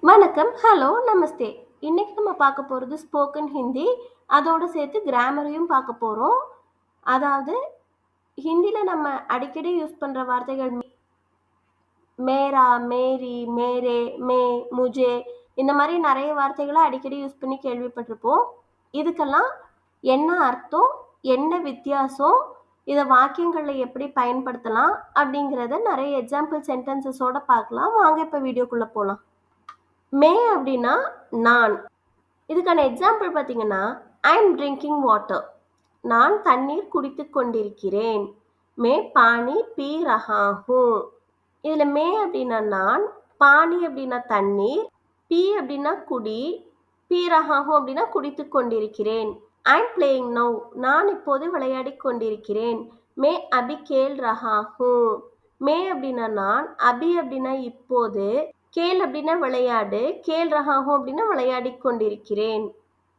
வணக்கம், ஹலோ, நமஸ்தே. இன்னைக்கு நம்ம பார்க்க போறது ஸ்போக்கன் ஹிந்தி. அதோட சேர்த்து கிராமரையும் பார்க்க போறோம். அதாவது ஹிந்தில நம்ம அடிக்கடி யூஸ் பண்ற வார்த்தைகள் மேரா, மேரி, மேரே, மே, முஜே இந்த மாதிரி நிறைய வார்த்தைகளை அடிக்கடி யூஸ் பண்ணி கேள்விப்பட்டிருப்போம். இதுக்கெல்லாம் என்ன அர்த்தம், என்ன வித்தியாசம், இதை வாக்கியங்கள்ல எப்படி பயன்படுத்தலாம் அப்படிங்கிறத நிறைய எக்ஸாம்பிள் சென்டென்சஸோட பார்க்கலாம். வாங்க இப்போ வீடியோக்குள்ள போகலாம். மே அப்படின்னா நான். இதுக்கான எக்ஸாம்பிள் பார்த்தீங்கன்னா, ஐ எம் ட்ரிங்கிங் வாட்டர். நான் தண்ணீர் குடித்து கொண்டிருக்கிறேன். மே பானி பீ ரஹா ஹூ. இதுல மே அப்படின்னா நான், பானி அப்படின்னா தண்ணீர், பீ அப்படின்னா குடி, பீ ரஹா ஹூ அப்படின்னா குடித்து கொண்டிருக்கிறேன். I am playing now. நான் இப்போது விளையாடி கொண்டிருக்கிறேன். மே அபி கேல் ரஹா ஹூ. மே அப்படின்னா நான், அபி அப்படின்னா இப்போது, கேல் அப்படின்னா விளையாடு, கேல் ரஹாஹூ அப்படின்னா விளையாடி கொண்டிருக்கிறேன்.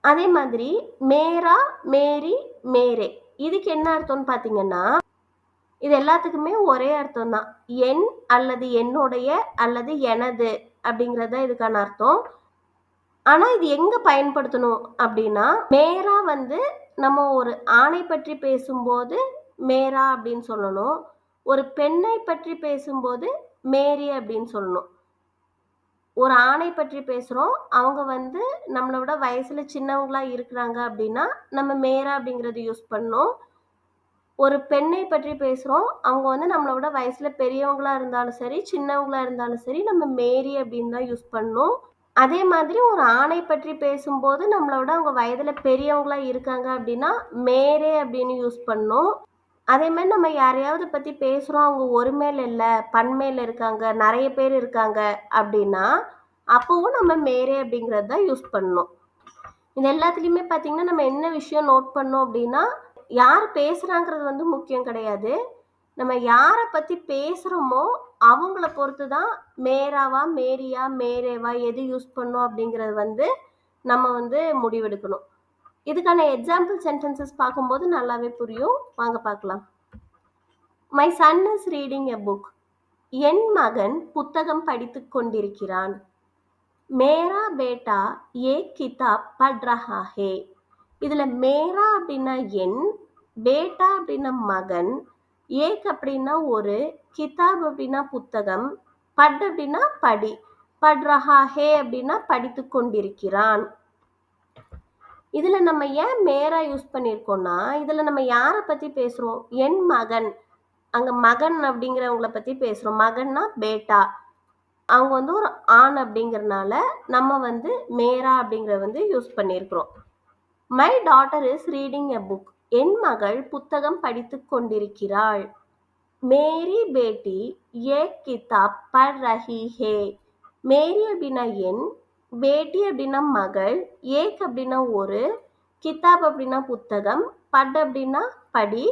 அதே மாதிரி மேரா, மேரி, மேரே இதுக்கு என்ன அர்த்தம்னு பார்த்தீங்கன்னா, இது எல்லாத்துக்குமே ஒரே அர்த்தம் தான். என் அல்லது என்னுடைய அல்லது எனது அப்படிங்கிறது தான் இதுக்கான அர்த்தம். ஆனா இது எங்க பயன்படுத்தணும் அப்படின்னா, மேரா வந்து நம்ம ஒரு ஆணை பற்றி பேசும்போது மேரா அப்படின்னு சொல்லணும். ஒரு பெண்ணை பற்றி பேசும்போது மேரி அப்படின்னு சொல்லணும். ஒரு ஆணை பற்றி பேசுகிறோம், அவங்க வந்து நம்மளை விட வயசில் சின்னவங்களா இருக்கிறாங்க அப்படின்னா நம்ம மேரா அப்படிங்கிறது யூஸ் பண்ணணும். ஒரு பெண்ணை பற்றி பேசுகிறோம், அவங்க வந்து நம்மளை விட வயசில் பெரியவங்களா இருந்தாலும் சரி, சின்னவங்களா இருந்தாலும் சரி, நம்ம மேரி அப்படின்னு தான் யூஸ் பண்ணணும். அதே மாதிரி ஒரு ஆணை பற்றி பேசும்போது நம்மளை விட அவங்க வயதில் பெரியவங்களா இருக்காங்க அப்படின்னா மேரே அப்படின்னு யூஸ் பண்ணணும். அதே மாதிரி நம்ம யாரையாவது பற்றி பேசுகிறோம், அவங்க ஒருமையில் இல்லை, பன்மையில் இருக்காங்க, நிறைய பேர் இருக்காங்க அப்படின்னா அப்போவும் நம்ம மேரே அப்படிங்கிறது தான் யூஸ் பண்ணணும். இது எல்லாத்துலேயுமே பார்த்தீங்கன்னா நம்ம என்ன விஷயம் நோட் பண்ணோம் அப்படின்னா, யார் பேசுகிறாங்கிறது வந்து முக்கியம் கிடையாது. நம்ம யாரை பற்றி பேசுகிறோமோ அவங்கள பொறுத்து தான் மேராவா, மேரியா, மேரேவா எது யூஸ் பண்ணோம் அப்படிங்கிறது வந்து நம்ம வந்து முடிவெடுக்கணும். இதுக்கான எக்ஸாம்பிள் சென்டென்சஸ் பார்க்கும்போது நல்லாவே புரியும். வாங்க பார்க்கலாம். My son is reading a book. என் மகன் புத்தகம் படித்துக் கொண்டிருக்கிறான். மேரா பேட்டா ஏ கிதாப் பட் ரஹா ஹே. இதுல மேரா அப்படின்னா என், பேட்டா அப்படின்னா மகன், ஏக் அப்படின்னா ஒரு, கிதாப் அப்படின்னா புத்தகம், பட் அப்படின்னா படி, பட் ரஹா ஹே அப்படின்னா படித்து கொண்டிருக்கிறான். இதுல நம்ம ஏன் மேரா யூஸ் பண்ணியிருக்கோம்னா, இதுல நம்ம யாரை பத்தி பேசுறோம், என் மகன், அங்க மகன் அப்படிங்கிறவங்கள பத்தி பேசுறோம். மகன்னா பேட்டா, அவங்க வந்து ஒரு ஆண் அப்படிங்கிறனால நம்ம வந்து மேரா அப்படிங்கிற வந்து யூஸ் பண்ணியிருக்கிறோம். My daughter is reading a book. என் மகள் புத்தகம் படித்து கொண்டிருக்கிறாள். மேரி பேட்டி ஏ கிதாப் பட் ரஹி ஹே. மேரி அப்படின்னா என், பேட்டி அப்படின்னா மகள், ஏக் அப்படின்னா ஒரு, கிதாப் அப்படின்னா புத்தகம், பட் அப்படின்னா படி,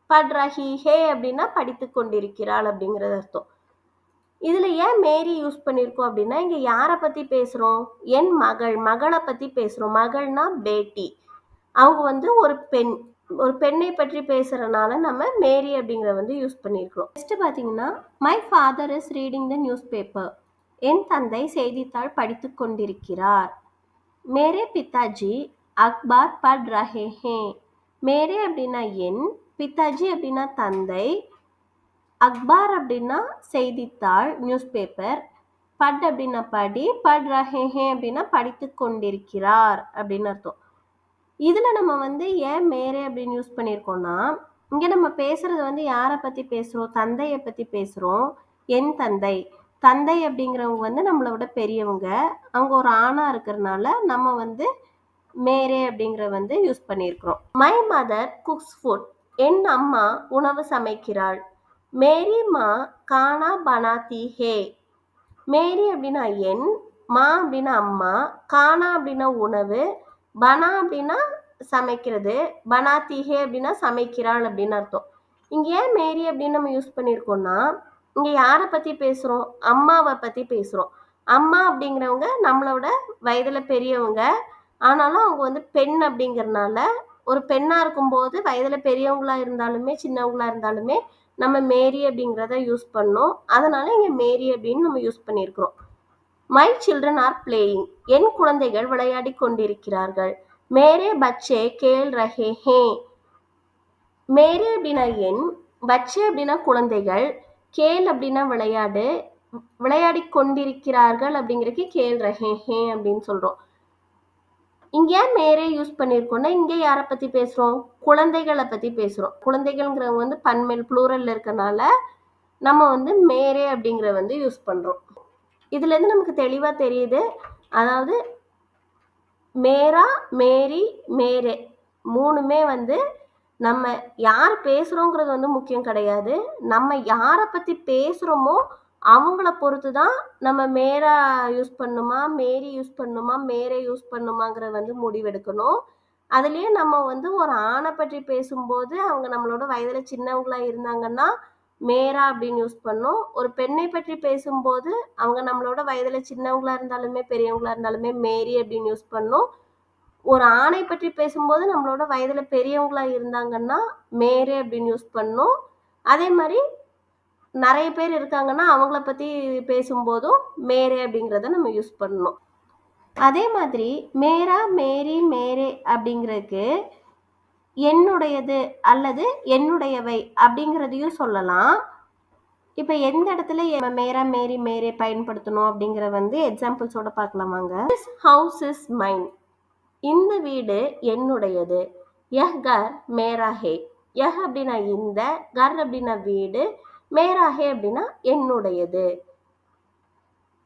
பட் ரஹி ஹே அப்படின்னா படித்து கொண்டிருக்கிறாள் அப்படிங்கிறது அர்த்தம். இதுல ஏன் மேரி யூஸ் பண்ணியிருக்கோம் அப்படின்னா, இங்க யாரை பத்தி பேசுறோம், என் மகள், மகளை பத்தி பேசுறோம். மகள்னா பேட்டி, அவங்க வந்து ஒரு பெண், ஒரு பெண்ணை பற்றி பேசுறதுனால நம்ம மேரி அப்படிங்கிறத வந்து யூஸ் பண்ணியிருக்கிறோம். நெக்ஸ்ட் பார்த்தீங்கன்னா, my father is reading the newspaper. என் தந்தை செய்தித்தாள் படித்து கொண்டிருக்கிறார். மேரே பிதாஜி அக்பார் பட் ரஹே ஹே. மேரே அப்படின்னா என், பிதாஜி அப்படின்னா தந்தை, அக்பார் அப்படின்னா செய்தித்தாள், நியூஸ் பேப்பர், பட் அப்படின்னா படி, பட் ரஹே ஹே அப்படின்னா படித்து கொண்டிருக்கிறார் அப்படின்னு அர்த்தம். இதுல நம்ம வந்து ஏன் மேரே அப்படின்னு யூஸ் பண்ணியிருக்கோம்னா, இங்க நம்ம பேசுறது வந்து யாரை பத்தி பேசுறோம், தந்தையை பத்தி பேசுறோம். என் தந்தை, தந்தை அப்படிங்கிறவங்க வந்து நம்மளை விட பெரியவங்க, அவங்க ஒரு ஆணா இருக்கிறதுனால நம்ம வந்து மேரே அப்படிங்கிற வந்து யூஸ் பண்ணியிருக்கிறோம். My mother cooks food. என் அம்மா உணவு சமைக்கிறாள். மேரி மா கானா பனாத்தி ஹே. மேரி அப்படின்னா என், மா அப்படின்னா அம்மா, கானா அப்படின்னா உணவு, பனா அப்படின்னா சமைக்கிறது, பனாத்தி ஹே அப்படின்னா சமைக்கிறாள் அப்படின்னு அர்த்தம். இங்க ஏன் மேரி அப்படின்னு நம்ம யூஸ் பண்ணியிருக்கோம்னா, இங்க யாரை பத்தி பேசுறோம், அம்மாவை பத்தி பேசுறோம். அம்மா அப்படிங்கிறவங்க நம்மளோட வயதுல பெரியவங்க, ஆனாலும் அவங்க வந்து பெண் அப்படிங்கிறதுனால, ஒரு பெண்ணா இருக்கும்போது வயதுல பெரியவங்களா இருந்தாலுமே சின்னவங்களா இருந்தாலுமே நம்ம மேரி அப்படிங்கிறத யூஸ் பண்ணோம். அதனால இங்க மேரி அப்படின்னு நம்ம யூஸ் பண்ணியிருக்கிறோம். My children are playing. என் குழந்தைகள் விளையாடி கொண்டிருக்கிறார்கள். மேரே பச்சே கேல் ரஹே ஹே. மேரே அப்படின்னா என், பச்சே அப்படின்னா குழந்தைகள், கேல் அப்படின்னா விளையாடு, விளையாடி கொண்டிருக்கிறார்கள் அப்படிங்கிறதுக்கு கேல் ரஹே ஹே அப்படின்னு சொல்றோம். இங்க ஏன் மேரே யூஸ் பண்ணியிருக்கோம்னா, இங்க யாரை பத்தி பேசுறோம்? குழந்தைகளை பத்தி பேசுறோம். குழந்தைகள்ங்கிறவங்க வந்து பன்மேல் ப்ளூரல்ல இருக்கனால நம்ம வந்து மேரே அப்படிங்கிற வந்து யூஸ் பண்றோம். இதுல இருந்து நமக்கு தெளிவா தெரியுது. அதாவது மேரா, மேரி, மேரே மூணுமே வந்து நம்ம யார் பேசுறோங்கிறது வந்து முக்கியம் கிடையாது. நம்ம யாரை பத்தி பேசுறோமோ அவங்கள பொறுத்து தான் நம்ம மேரா யூஸ் பண்ணுமா, மேரி யூஸ் பண்ணுமா, மேரே யூஸ் பண்ணுமாங்கிறத வந்து முடிவெடுக்கணும். அதுலயே நம்ம வந்து ஒரு ஆணை பற்றி பேசும்போது அவங்க நம்மளோட வயதுல சின்னவங்களா இருந்தாங்கன்னா மேரா அப்படின்னு யூஸ் பண்ணோம். ஒரு பெண்ணை பற்றி பேசும்போது அவங்க நம்மளோட வயதுல சின்னவங்களா இருந்தாலுமே பெரியவங்களா இருந்தாலுமே மேரி அப்படின்னு யூஸ் பண்ணோம். ஒரு ஆணை பற்றி பேசும்போது நம்மளோட வயதுல பெரியவங்களா இருந்தாங்கன்னா மேரே அப்படின்னு யூஸ் பண்ணோம். அதே மாதிரி நிறைய பேர் இருக்காங்கன்னா அவங்கள பத்தி பேசும்போதும் மேரே அப்படிங்கிறத நம்ம யூஸ் பண்ணணும். அதே மாதிரி மேரா, மேரி, மேரே அப்படிங்கிறதுக்கு என்னுடையது அல்லது என்னுடையவை அப்படிங்கிறதையும் சொல்லலாம். இப்ப எந்த இடத்துல மேரா, மேரி, மேரே பயன்படுத்தணும் அப்படிங்கிற வந்து எக்ஸாம்பிள்ஸோட பார்க்கலாம் வாங்க. This house is mine. இந்த வீடு என்னுடையது. யஹ் கர் மேரா ஹே. யஹ் அப்படின்னா இந்த, கர் அப்படின்னா வீடு, மேரா ஹே அப்படின்னா என்னுடையது.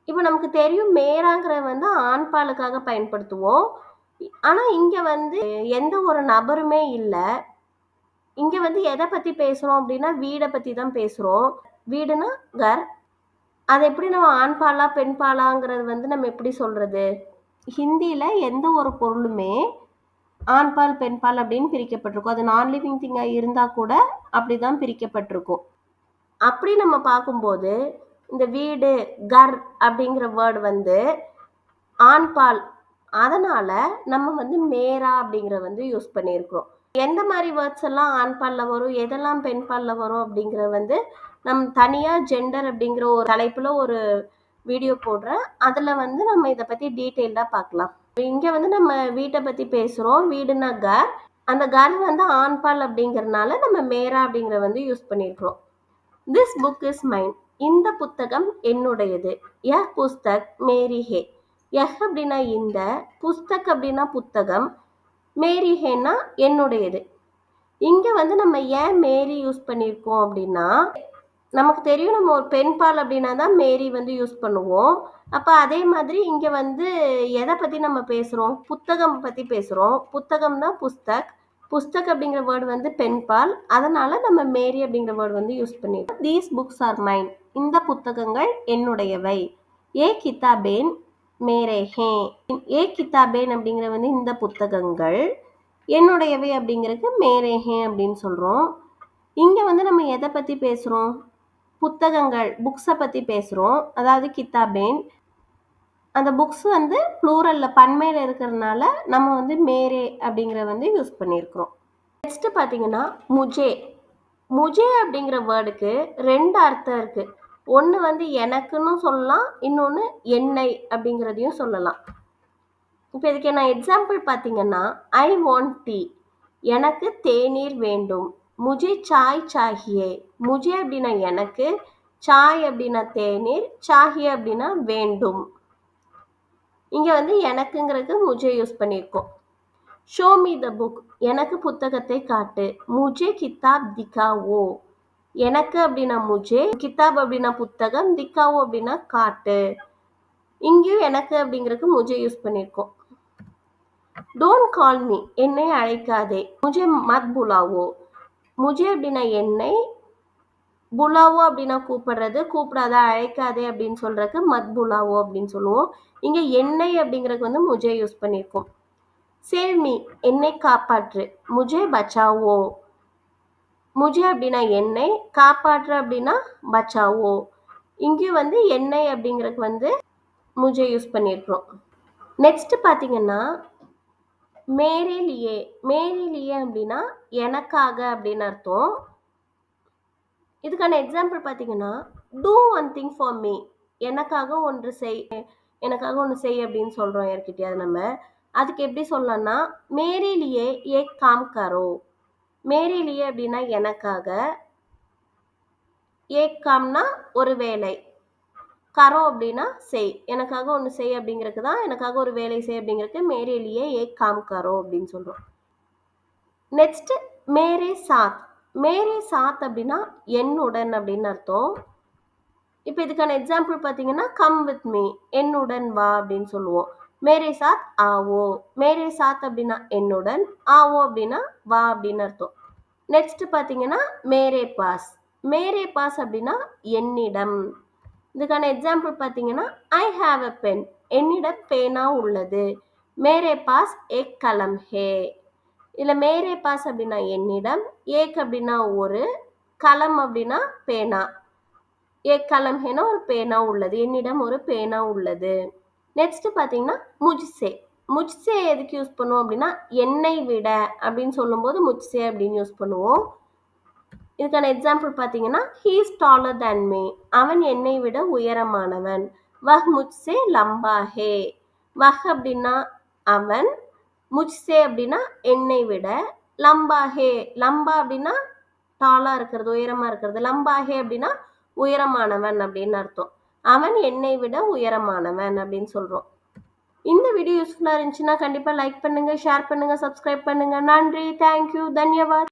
இப்போ நமக்கு தெரியும் மேராங்கிற வந்து ஆண் பாலுக்காக பயன்படுத்துவோம். ஆனா இங்க வந்து எந்த ஒரு நபருமே இல்லை. இங்க வந்து எதை பத்தி பேசுறோம் அப்படின்னா வீடை பத்தி தான் பேசுறோம். வீடுனா கர். அது எப்படி நம்ம ஆண் பாலா பெண் பாலாங்கிறது வந்து நம்ம எப்படி சொல்றது? ஹிந்தியில எந்த ஒரு பொருளுமே ஆண் பால் பெண் பால் அப்படின்னு பிரிக்கப்பட்டிருக்கும். அது நான் லிவிங் திங்கா இருந்தா கூட அப்படிதான் பிரிக்கப்பட்டிருக்கும். அப்படி நம்ம பார்க்கும்போது இந்த வீடு கர் அப்படிங்கிற வேர்டு வந்து ஆண் பால், அதனால நம்ம வந்து மேரா அப்படிங்கிற வந்து யூஸ் பண்ணியிருக்கிறோம். எந்த மாதிரி வேர்ட்ஸ் எல்லாம் ஆண் பால்ல வரும், எதெல்லாம் பெண் பால்ல வரும் அப்படிங்கிற வந்து நம்ம தனியா ஜெண்டர் அப்படிங்கிற ஒரு தலைப்புல ஒரு வீடியோ போடுறேன். அதுல வந்து நம்ம இதை பத்தி டீட்டெயில்டா பார்க்கலாம். இங்க வந்து நம்ம வீட்டை பத்தி பேசுறோம். வீடுனா கர். அந்த கர் வந்து ஆண் பால் அப்படிங்கறதுனால நம்ம மேரா அப்படிங்கிற வந்து யூஸ் பண்ணியிருக்கிறோம். This book is mine. இந்த புத்தகம் என்னுடையது. யஹ் புஸ்தக் மேரி ஹே. யஹ் அப்படின்னா இந்த, புஸ்தக் அப்படின்னா புத்தகம், மேரி ஹேன்னா என்னுடையது. இங்க வந்து நம்ம ஏன் மேரி யூஸ் பண்ணியிருக்கோம் அப்படின்னா, நமக்கு தெரியும் நம்ம ஒரு பெண் பால் அப்படின்னா தான் மேரி வந்து யூஸ் பண்ணுவோம். அப்ப அதே மாதிரி இங்க வந்து எதை பத்தி நம்ம பேசுறோம்? புத்தகம் பத்தி பேசுறோம். புத்தகம் தான் புஸ்தக். புஸ்தக் அப்படிங்கிற வேர்டு வந்து பெண் பால். அதனால நம்ம மேரி அப்படிங்கிற வேர்டு வந்து யூஸ் பண்ணிருக்கோம். தீஸ் புக்ஸ் ஆர் மைன். இந்த புத்தகங்கள் என்னுடையவை. ஏ கிதாபேன் மேரே ஹே. ஏ கிதாபேன் அப்படிங்கிற வந்து இந்த புத்தகங்கள், என்னுடையவை அப்படிங்கிறதுக்கு மேரே ஹே அப்படின்னு சொல்றோம். இங்க வந்து நம்ம எதை பத்தி பேசுறோம்? புத்தகங்கள், புக்ஸை பத்தி பேசுறோம். அதாவது கிதாபேன். அந்த புக்ஸ் வந்து ப்ளூரல்ல பன்மையில இருக்கிறதுனால நம்ம வந்து மேரே அப்படிங்கிற வந்து யூஸ் பண்ணியிருக்கிறோம். நெக்ஸ்ட் பார்த்தீங்கன்னா முஜே. முஜே அப்படிங்கிற வேர்டுக்கு ரெண்டு அர்த்தம் இருக்கு. ஒன்று வந்து எனக்குன்னு சொல்லலாம், இன்னொன்று என்னை அப்படிங்கிறதையும் சொல்லலாம். இப்போ இதுக்கு நான் எக்ஸாம்பிள் பார்த்தீங்கன்னா ஐ வாண்ட் டீ. எனக்கு தேநீர் வேண்டும். முஜே சாய் சாஹியே. முஜே அப்படின்னா எனக்கு, சாய் அப்படின்னா தேநீர், சாஹியே அப்படின்னா வேண்டும். இங்க வந்து எனக்குங்கிறதுக்கு முஜே யூஸ் பண்ணியிருக்கோம். Show me the book. எனக்கு புத்தகத்தை காட்டு. முஜே கிதாப் திகாவோ. எனக்கு அப்படின்னா முஜே, கிதாப் அப்படின்னா புத்தகம், திகாவோ அப்படின்னா காட்டு. இங்கேயும் எனக்கு அப்படிங்கிறதுக்கு முஜே யூஸ் பண்ணியிருக்கோம். Don't call me. என்னை அழைக்காதே. முஜே மத் புலாவோ. முஜே அப்படின்னா என்னை, புலாவோ அப்படின்னா கூப்பிடுறது, கூப்பிடாத அழைக்காதே அப்படின்னு சொல்றதுக்கு மத் புலாவோ அப்படின்னு சொல்லுவோம். இங்க என்னை அப்படிங்கிறதுக்கு வந்து முஜே யூஸ் பண்ணியிருக்கோம். Save me. என்னை காப்பாற்று. முஜே பச்சாவோ. முஜே அப்படின்னா என்னை, காப்பாற்று அப்படின்னா பச்சாவோ. இங்கேயும் வந்து என்னை அப்படிங்கிறதுக்கு வந்து முஜே யூஸ் பண்ணியிருக்கிறோம். நெக்ஸ்ட் பார்த்தீங்கன்னா மேரே லியே. மேரே லியே அப்படின்னா எனக்காக அப்படின்னு அர்த்தம். இதுக்கான எக்ஸாம்பிள் பார்த்தீங்கன்னா do one thing for me. எனக்காக ஒன்று செய். எனக்காக ஒண்ணு செய் அப்படின்னு சொல்றோம் யார்கிட்டயாவது நம்ம. அதுக்கு எப்படி சொல்லலாம்னா, மேரே லியே ஏக் காம் கரோ. மேரே லியே அப்படின்னா எனக்காக, ஏக் காம்னா ஒரு வேலை. கரோ அப்படின்னா செய். எனக்காக ஒண்ணு செய் அப்படிங்கிறதுக்கு தான், எனக்காக ஒரு வேலை செய் அப்படிங்கிறதுக்கு மேரே லியே ஏக் காம் கரோ அப்படின்னு சொல்றோம். நெக்ஸ்ட் மேரே சாத். மேரே சாத் அப்படின்னா என்னுடன் அப்படின்னு அர்த்தம். இப்போ இதுக்கான எக்ஸாம்பிள் பார்த்தீங்கன்னா, கம் வித் மீ, என்னுடன் வா அப்படின்னு சொல்லுவோம். மேரே சாத் ஆவோ. மேரே சாத் அப்படின்னா என்னுடன், ஆவோ அப்படின்னா வா அப்படின்னு அர்த்தம். நெக்ஸ்ட் பார்த்தீங்கன்னா, மேரே பாஸ். மேரே பாஸ் அப்படின்னா என்னிடம். இதுக்கான எக்ஸாம்பிள் பார்த்தீங்கன்னா, ஐ ஹாவ் அ பென். என்னிடம் பேனா உள்ளது. மேரே பாஸ் ஏக் கலம் ஹே. இதில் மேரே பாஸ் அப்படின்னா என்னிடம், ஏக் அப்படின்னா ஒரு, கலம் அப்படின்னா பேனா. ஏக் கலம் ஹேனா ஒரு பேனா உள்ளது. என்னிடம் ஒரு பேனா உள்ளது. நெக்ஸ்ட் பார்த்தீங்கன்னா முஜ்சே. முஜ்சே எதுக்கு யூஸ் பண்ணுவோம் அப்படின்னா, என்னை விட அப்படின்னு சொல்லும்போது முஜ்சே அப்படின்னு யூஸ் பண்ணுவோம். இதுக்கான எக்ஸாம்பிள் பார்த்தீங்கன்னா, he is taller than me. அவன் என்னை விட உயரமானவன். வஹ் முஜ்சே லம்பா ஹே. வஹ் அப்படின்னா அவன், முஜ்சே அப்படின்னா என்னை விட, லம்பா ஹே. லம்பா அப்படின்னா டாலா இருக்கிறது, உயரமா இருக்கிறது. லம்பா ஹே அப்படின்னா உயரமானவன் அப்படின்னு அர்த்தம். அவன் என்னை விட உயரமானவன் அப்படின்னு சொல்றோம். இந்த வீடியோ யூஸ்ஃபுல்லா இருந்துச்சுன்னா கண்டிப்பா லைக் பண்ணுங்க, ஷேர் பண்ணுங்க, சப்ஸ்கிரைப் பண்ணுங்க. நன்றி, தேங்க்யூ, தன்யவாத்.